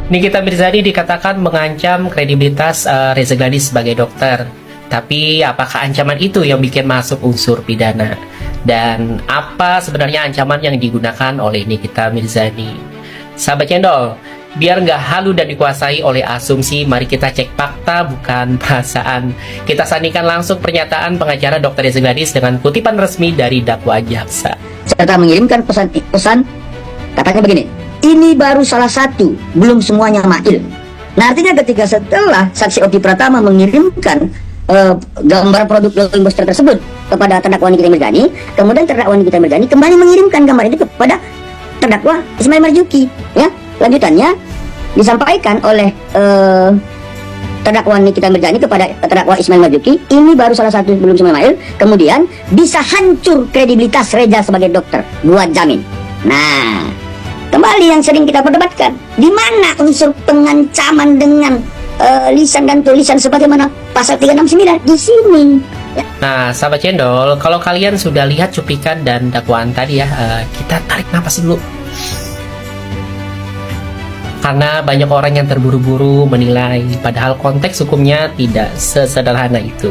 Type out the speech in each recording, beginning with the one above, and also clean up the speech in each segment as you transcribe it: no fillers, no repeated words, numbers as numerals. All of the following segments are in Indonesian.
Nikita Mirzani dikatakan mengancam kredibilitas Reza Gladys sebagai dokter. Tapi apakah ancaman itu yang bikin masuk unsur pidana? Dan apa sebenarnya ancaman yang digunakan oleh Nikita Mirzani? Sahabat Cendol, biar nggak halu dan dikuasai oleh asumsi, mari kita cek fakta bukan perasaan. Kita sandingkan langsung pernyataan pengacara Dr. Reza Gladys dengan kutipan resmi dari dakwa jaksa. Serta mengirimkan pesan, katanya begini, ini baru salah satu, belum semuanya mail. Nah, artinya ketika setelah saksi Oki Pratama mengirimkan gambar produk Low Booster tersebut kepada terdakwa Nikita Mirzani, kemudian terdakwa Nikita Mirzani kembali mengirimkan gambar itu kepada terdakwa Ismail Marzuki, ya. Lanjutannya disampaikan oleh terdakwa Nikita Mirzani kepada terdakwa Ismail Marzuki, ini baru salah satu belum semua mail, kemudian bisa hancur kredibilitas Reza sebagai dokter, gua jamin. Nah, kembali yang sering kita perdebatkan, di mana unsur pengancaman dengan lisan dan tulisan sebagaimana pasal 369 di sini. Ya. Nah, sahabat Cendol, kalau kalian sudah lihat cuplikan dan dakwaan tadi ya, kita tarik napas dulu. Karena banyak orang yang terburu-buru menilai, padahal konteks hukumnya tidak sesederhana itu.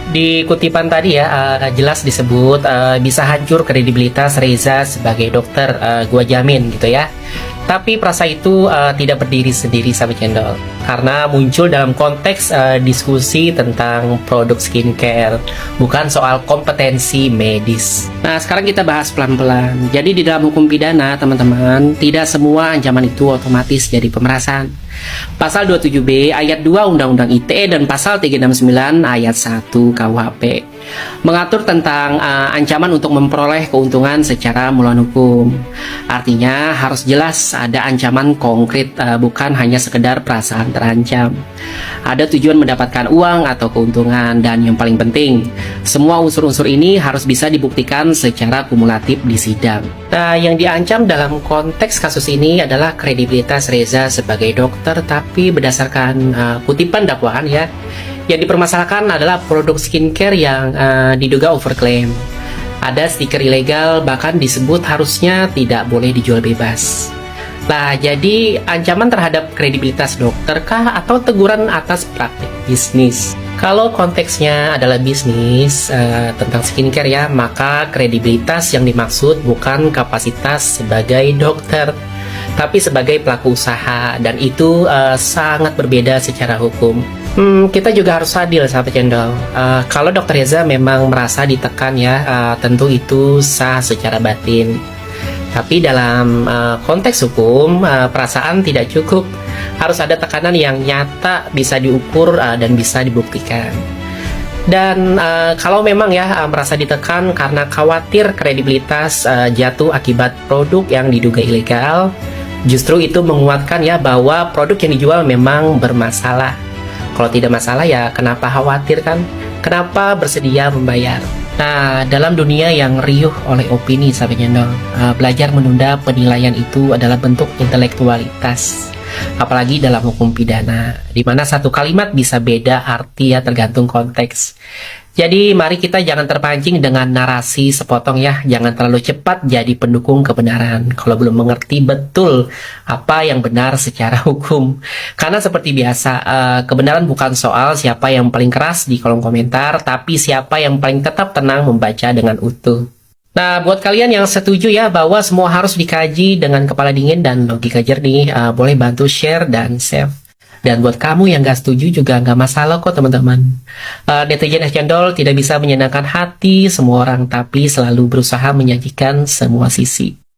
Di kutipan tadi ya, jelas disebut bisa hancur kredibilitas Reza sebagai dokter, gua jamin gitu ya. Tapi frasa itu tidak berdiri sendiri, sahabat Cendol, karena muncul dalam konteks diskusi tentang produk skincare, bukan soal kompetensi medis. Nah, sekarang kita bahas pelan-pelan. Jadi di dalam hukum pidana, teman-teman, tidak semua ancaman itu otomatis jadi pemerasan. Pasal 27B ayat 2 Undang-Undang ITE dan pasal 369 ayat 1 KUHP mengatur tentang ancaman untuk memperoleh keuntungan secara melawan hukum. Artinya harus jelas ada ancaman konkret, bukan hanya sekedar perasaan terancam. Ada tujuan mendapatkan uang atau keuntungan, dan yang paling penting, semua unsur-unsur ini harus bisa dibuktikan secara kumulatif di sidang. Nah, yang diancam dalam konteks kasus ini adalah kredibilitas Reza sebagai dokter, tapi berdasarkan kutipan dakwaan ya, yang dipermasalahkan adalah produk skincare yang diduga overclaim. Ada stiker ilegal, bahkan disebut harusnya tidak boleh dijual bebas. Nah, jadi ancaman terhadap kredibilitas dokter kah atau teguran atas praktik bisnis? Kalau konteksnya adalah bisnis tentang skincare ya, maka kredibilitas yang dimaksud bukan kapasitas sebagai dokter, tapi sebagai pelaku usaha, dan itu sangat berbeda secara hukum. Kita juga harus adil, sahabat Cendol. Kalau Dr. Reza memang merasa ditekan ya, tentu itu sah secara batin. Tapi dalam konteks hukum, perasaan tidak cukup. Harus ada tekanan yang nyata, bisa diukur dan bisa dibuktikan. Dan kalau memang ya merasa ditekan karena khawatir kredibilitas jatuh akibat produk yang diduga ilegal, justru itu menguatkan ya bahwa produk yang dijual memang bermasalah. Kalau tidak masalah ya kenapa khawatir kan? Kenapa bersedia membayar? Nah, dalam dunia yang riuh oleh opini, sahabat Cendol, belajar menunda penilaian itu adalah bentuk intelektualitas. Apalagi dalam hukum pidana, di mana satu kalimat bisa beda arti ya tergantung konteks. Jadi mari kita jangan terpancing dengan narasi sepotong ya, jangan terlalu cepat jadi pendukung kebenaran kalau belum mengerti betul apa yang benar secara hukum. Karena seperti biasa, kebenaran bukan soal siapa yang paling keras di kolom komentar, tapi siapa yang paling tetap tenang membaca dengan utuh. Nah, buat kalian yang setuju ya bahwa semua harus dikaji dengan kepala dingin dan logika jernih, boleh bantu share dan save. Dan buat kamu yang gak setuju juga gak masalah kok, teman-teman. Netizen Cendol tidak bisa menyenangkan hati semua orang, tapi selalu berusaha menyajikan semua sisi.